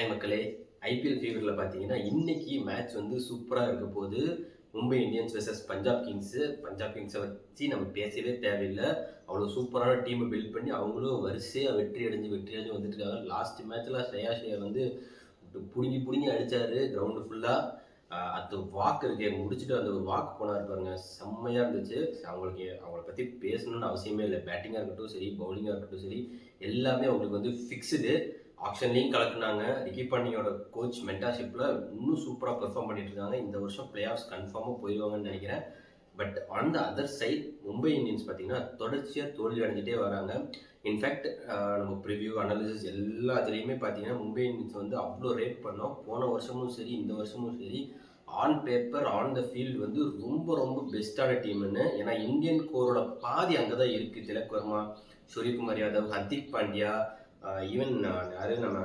Hi மக்களே! IPL ஃபீவரில் பார்த்தீங்கன்னா, இன்னைக்கு மேட்ச் வந்து சூப்பரா இருக்க போது. Mumbai Indians versus Punjab Kings. Punjab கிங்ஸை வச்சு நம்ம பேசவே தேவையில்ல. அவ்வளோ சூப்பரான டீமை பில்ட் பண்ணி அவங்களும் வரிசையா வெற்றி அடைஞ்சு வந்துட்டு இருக்காங்க. லாஸ்ட் மேட்ச்ல ஸ்ரேயாஸ் ஐயர் வந்து புடுங்கி புடுங்கி அடிச்சாரு கிரவுண்டு ஃபுல்லா. அந்த வாக் இருக்கே முடிச்சுட்டு அந்த ஒரு வாக் போனாரு பாருங்க, செம்மையா இருந்துச்சு. அவங்கள பத்தி பேசணும்னு அவசியமே இல்லை. பேட்டிங்கா இருக்கட்டும் சரி, பவுலிங்கா இருக்கட்டும் சரி, எல்லாமே அவங்களுக்கு வந்து ஃபிக்ஸ்டு. ஆக்ஷன்லையும் கலக்குனாங்க. ரிக்கி பாண்டிங்கோட கோச் மென்டார்ஷிப்ல இன்னும் சூப்பராக பெர்ஃபார்ம் பண்ணிட்டு இருக்காங்க. இந்த வருஷம் பிளே ஆஃப்ஸ் கன்ஃபார்மாக போயிடுவாங்கன்னு நினைக்கிறேன். But on the other side Mumbai Indians பார்த்தீங்கன்னா தொடர்ச்சியாக தோல்வி அடைஞ்சிட்டே வராங்க. இன்ஃபேக்ட் நம்ம ப்ரிவ்யூ அனாலிசிஸ் எல்லாத்துலேயுமே பார்த்தீங்கன்னா மும்பை இந்தியன்ஸ் வந்து அவ்வளோ ரேட் பண்ணோம். போன வருஷமும் சரி, இந்த வருஷமும் சரி, on paper on the field வந்து ரொம்ப ரொம்ப பெஸ்ட்டான டீம்னு. ஏன்னா இந்தியன் கோரோட பாதி அங்கே தான் இருக்குது. திலக் வர்மா, சூரியகுமார் யாதவ், ஹர்திக் பாண்டியா, ஈவன் யாரு நம்ம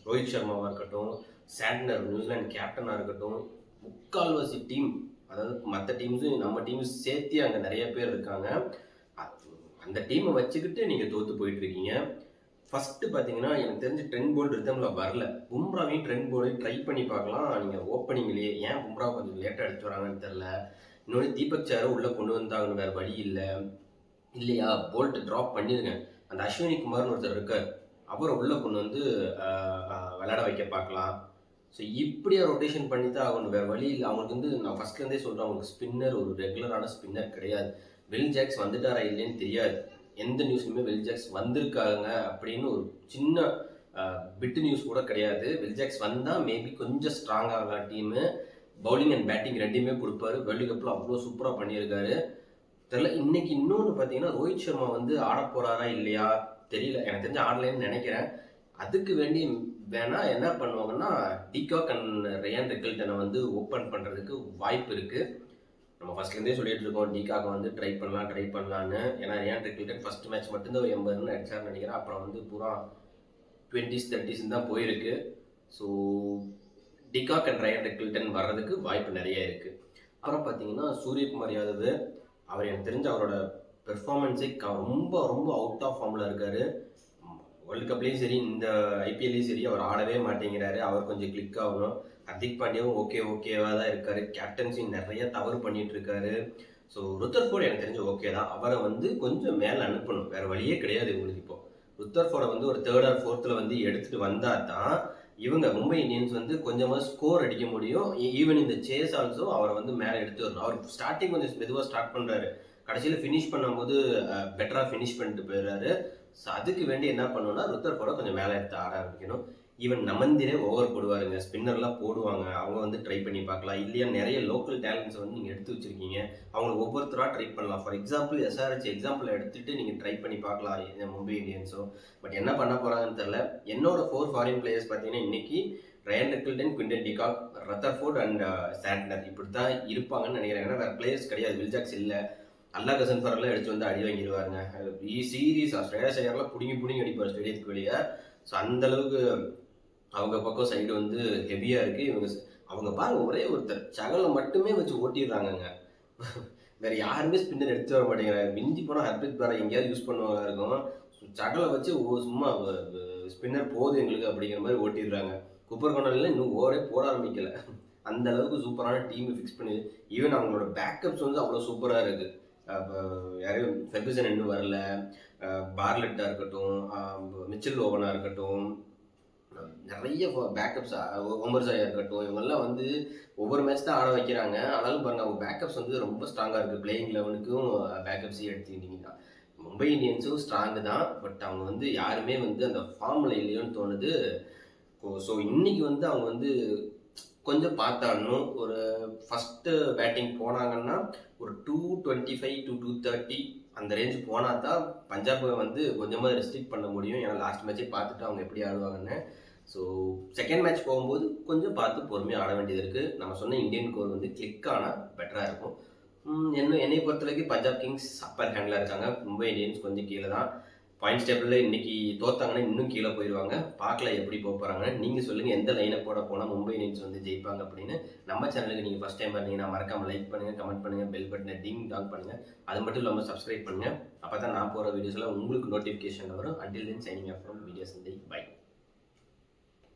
ரோஹித் சர்மாவாக இருக்கட்டும், சாண்ட்னர் நியூசிலாந்து கேப்டனாக இருக்கட்டும், முக்கால்வாசி டீம், அதாவது மற்ற டீம்ஸும் நம்ம டீம்ஸ் சேர்த்து அங்கே நிறைய பேர் இருக்காங்க. அந்த டீமை வச்சுக்கிட்டு நீங்கள் தோற்று போயிட்டு இருக்கீங்க. ஃபர்ஸ்ட் பார்த்தீங்கன்னா எனக்கு தெரிஞ்சு ட்ரெண்ட் போல்ட் ரிதமில் வரல. பும்ராவையும் ட்ரெண்ட் போல்டையும் ட்ரை பண்ணி பார்க்கலாம். நீங்கள் ஓப்பனிங்லேயே ஏன் பும்ரா கொஞ்சம் லேட்டாக எடுத்து வராங்கன்னு தெரில. இன்னொன்று தீபக் சாரை உள்ளே கொண்டு வந்தாங்கன்னு வேறு வழி இல்லை இல்லையா? போல்ட் ட்ராப் பண்ணிடுங்க. அந்த அஸ்வினி குமார்னு ஒருத்தர் இருக்கார், அவரை உள்ளே கொண்டு வந்து விளையாட வைக்க பார்க்கலாம். ஸோ இப்படியே ரொட்டேஷன் பண்ணி தான் ஆகணும், வேறு வழி இல்லை. அவங்களுக்கு வந்து நான் ஃபஸ்ட்லேருந்தே சொல்கிறேன், அவங்களுக்கு ஸ்பின்னர் ஒரு ரெகுலரான ஸ்பின்னர் கிடையாது. வில் ஜாக்ஸ் வந்துட்டாரா இல்லைன்னு தெரியாது. எந்த நியூஸ்லையுமே வில் ஜாக்ஸ் வந்திருக்காங்க அப்படின்னு ஒரு சின்ன பிட்டு நியூஸ் கூட கிடையாது. வில் ஜாக்ஸ் வந்தால் மேபி கொஞ்சம் ஸ்ட்ராங் ஆகலாம் டீமு. பவுலிங் அண்ட் பேட்டிங் ரெண்டுமே கொடுப்பாரு. வேர்ல்டு கப்பில் அவ்வளோ சூப்பராக பண்ணியிருக்காரு. தெரியல. இன்னைக்கு இன்னொன்று பார்த்தீங்கன்னா ரோஹித் சர்மா வந்து ஆட போகிறாரா இல்லையா தெரியல. எனக்கு தெரிஞ்சு ஆடலைன்னு நினைக்கிறேன். அதுக்கு வேண்டி வேணா என்ன பண்ணுவாங்கன்னா டிகாக் அண்ட் ரயான் ரெக்கில்டனை வந்து ஓப்பன் பண்ணுறதுக்கு வாய்ப்பு இருக்குது. நம்ம ஃபர்ஸ்ட்லேருந்தே சொல்லிட்டு இருக்கோம் டிகாக் வந்து ட்ரை பண்ணலான்னு. ஏன்னா ரயான் ரெக்கில்டன் ஃபர்ஸ்ட் மேட்ச் மட்டும்தான் 80 ரன் அடிச்சார்னு நினைக்கிறேன். அப்புறம் வந்து பூரா 20s 30s தான் போயிருக்கு. ஸோ டிகாக் அண்ட் ரயான் ரெக்கில்டன் வர்றதுக்கு வாய்ப்பு நிறைய இருக்குது. அப்புறம் பார்த்தீங்கன்னா சூரியகுமார் யாதவ், அவர் எனக்கு தெரிஞ்ச அவரோட பெர்ஃபார்மன்ஸே ரொம்ப ரொம்ப அவுட் ஆஃப் ஃபார்மில் இருக்கார். வேர்ல்டு கப்லேயும் சரி, இந்த ஐபிஎல்லையும் சரி அவர் ஆடவே மாட்டேங்கிறாரு. அவர் கொஞ்சம் கிளிக் ஆகணும். ஹர்திக் பாண்டியாவும் ஓகேவாக தான் இருக்கார். கேப்டன்சியும் நிறைய தவறு பண்ணிட்டு இருக்காரு. ஸோ ருத்தர்ஃபோர்டு எனக்கு தெரிஞ்ச ஓகே தான். அவரை வந்து கொஞ்சம் மேலே அனுப்பணும், வேறு வழியே கிடையாது உங்களுக்கு. இப்போ ருத்தர்ஃபோர்டை வந்து ஒரு 3rd or 4th வந்து எடுத்துகிட்டு வந்தால் தான் இவங்க மும்பை இந்தியன்ஸ் வந்து கொஞ்சமாக ஸ்கோர் அடிக்க முடியும். ஈவன் இந்த சேஸ் ஆல்சோ அவரை வந்து மேலே எடுத்து வரணும். அவர் ஸ்டார்டிங் கொஞ்சம் மெதுவாக ஸ்டார்ட் பண்ணுறாரு, கடைசியில் ஃபினிஷ் பண்ணும்போது பெட்டராக ஃபினிஷ் பண்ணிட்டு போயிடுறாரு. ஸோ அதுக்கு வேண்டி என்ன பண்ணணும்னா ருத்தர்ஃபோர்டை கொஞ்சம் மேலே எடுத்து ஆட ஆரம்பிக்கணும். ஈவன் நமந்திரே ஓவர் போடுவாருங்க, ஸ்பின்னர்லாம் போடுவாங்க, அவங்க வந்து ட்ரை பண்ணி பார்க்கலாம். இல்லையா நிறைய லோக்கல் டேலண்ட்ஸை வந்து நீங்கள் எடுத்து வச்சுருக்கீங்க, அவங்களை ஒவ்வொருத்தராக ட்ரை பண்ணலாம். ஃபார் எக்ஸாம்பிள் எஸ்ஆர்ஹெச் எக்ஸாம்பிள் எடுத்துகிட்டு நீங்கள் ட்ரை பண்ணி பார்க்கலாம் மும்பை இந்தியன்ஸும். பட் என்ன பண்ண போகிறாங்கன்னு தெரில. என்னோட 4 ஃபாரின் பிளேயர்ஸ் பார்த்தீங்கன்னா இன்னைக்கு Ryan Rickelton, Quinton de Kock, Rutherford and Santner இப்படி தான் இருப்பாங்கன்னு நினைக்கிறேன். ஏன்னா வேறு பிளேயர்ஸ் கிடையாது. வில் ஜாக்ஸ் இல்லை, அல்லா கசன்ஃபரெல்லாம் எடுத்து வந்து அடி வாங்கிடுவாருங்க. சீரியஸாக ஸ்ரேயாஸ் ஐயர்லாம் புடுங்கி அடிப்பார் ஸ்டேடியத்துக்கு வெளியே. ஸோ அந்தளவுக்கு அவங்க பக்கம் சைடு வந்து ஹெவியாக இருக்குது. அவங்க பாருங்க, ஒரே ஒருத்தர் சகலை மட்டுமே வச்சு ஓட்டிடுறாங்கங்க. வேறு யாருமே ஸ்பின்னர் எடுத்து வர மாட்டேங்கிறாங்க. மிஞ்சி போனால் ஹர்பித் பாரா எங்கேயாவது யூஸ் பண்ணுவாங்க இருக்கும். சகலை வச்சு சும்மா ஸ்பின்னர் போதும் எங்களுக்கு அப்படிங்கிற மாதிரி ஓட்டிடுறாங்க. குப்பர் கொண்டாடிலாம் இன்னும் ஓவரே போட ஆரம்பிக்கலை. அந்த அளவுக்கு சூப்பரான டீம் ஃபிக்ஸ் பண்ணி, ஈவன் அவங்களோட பேக்கப்ஸ் வந்து அவ்வளோ சூப்பராக இருக்குது. யாரையும் ஃபெர்குசன் இன்னும் வரல, பார்லெட்டாக இருக்கட்டும், மிச்சல் ஓவனாக இருக்கட்டும், நிறைய பேக்கப்ஸ், ஒமர்சாயாக இருக்கட்டும், இவங்கெல்லாம் வந்து ஒவ்வொரு மேட்ச் தான் ஆட வைக்கிறாங்க. ஆனாலும் பாருங்கள் அவங்க பேக்கப்ஸ் வந்து ரொம்ப ஸ்ட்ராங்காக இருக்குது. பிளேயிங் 11க்கும் பேக்கப்ஸையும் எடுத்துக்கிட்டிங்கன்னா மும்பை இந்தியன்ஸும் ஸ்ட்ராங்கு தான். பட் அவங்க வந்து யாருமே வந்து அந்த ஃபார்மில் இல்லையோன்னு தோணுது. ஸோ இன்னைக்கு வந்து அவங்க வந்து கொஞ்சம் பார்த்தாடணும். ஒரு ஃபஸ்ட்டு பேட்டிங் போனாங்கன்னா ஒரு 225 to 230 அந்த ரேஞ்சு போனால் தான் பஞ்சாபை வந்து கொஞ்சமாக ரெஸ்ட்ரிக்ட் பண்ண முடியும். ஏன்னா லாஸ்ட் மேட்சே பார்த்துட்டு அவங்க எப்படி ஆடுவாங்கன்னு. ஸோ செகண்ட் மேட்ச் போகும்போது கொஞ்சம் பார்த்து பொறுமையாக ஆட வேண்டியது இருக்குது. நம்ம சொன்ன இந்தியன் கோர் வந்து கிளிக் ஆனால் பெட்டராக இருக்கும். என்னை பொறுத்த வரைக்கும் பஞ்சாப் கிங்ஸ் அப்பர் ஹேண்டில் இருக்காங்க. மும்பை இந்தியன்ஸ் கொஞ்சம் கீழே தான். பாயிண்ட்ஸ் டேபிளில் இன்றைக்கி தோத்தாங்கன்னா இன்னும் கீழே போயிடுவாங்க. பார்க்கல எப்படி போகிறாங்கன்னு. நீங்கள் சொல்லுங்கள், எந்த லைனை போனால் மும்பை இந்தியன்ஸ் வந்து ஜெயிப்பாங்க அப்படின்னு. நம்ம சேனலுக்கு நீங்கள் ஃபஸ்ட் டைம் பார்த்தீங்கன்னா மறக்காமல் லைக் பண்ணுங்கள், கமெண்ட் பண்ணுங்கள், பெல் பட்டனை டிங் டாங் பண்ணுங்கள். அது மட்டும் இல்லாமல் சப்ஸ்கிரைப் பண்ணுங்கள். அப்போ தான் நான் போகிற வீடியோஸ்லாம் உங்களுக்கு நோட்டிஃபிகேஷன் வரும். Until then signing off from videos. By.